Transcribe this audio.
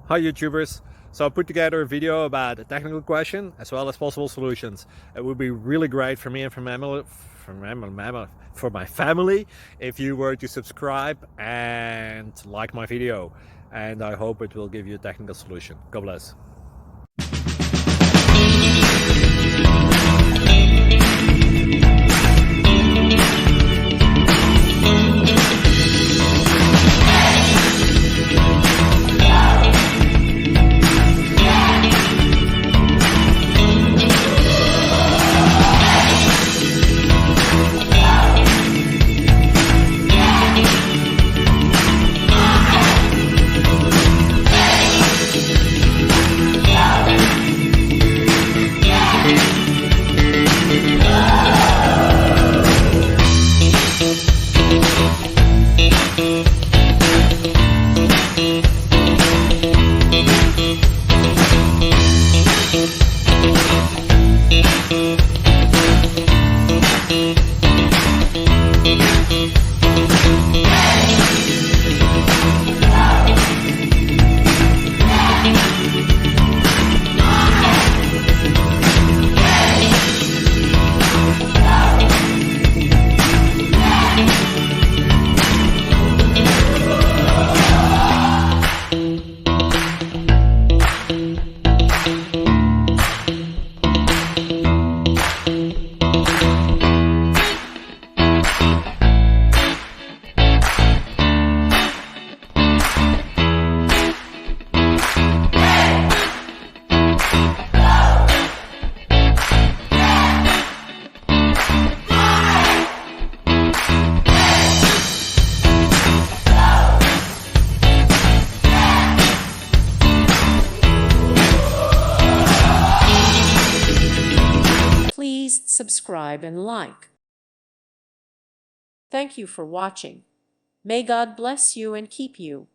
Hi YouTubers! So I put together a video about a technical question as well as possible solutions. It would be really great for me and for my family if you were to subscribe and like my video, and I hope it will give you a technical solution. God bless. Please subscribe and like. Thank you for watching. May God bless you and keep you.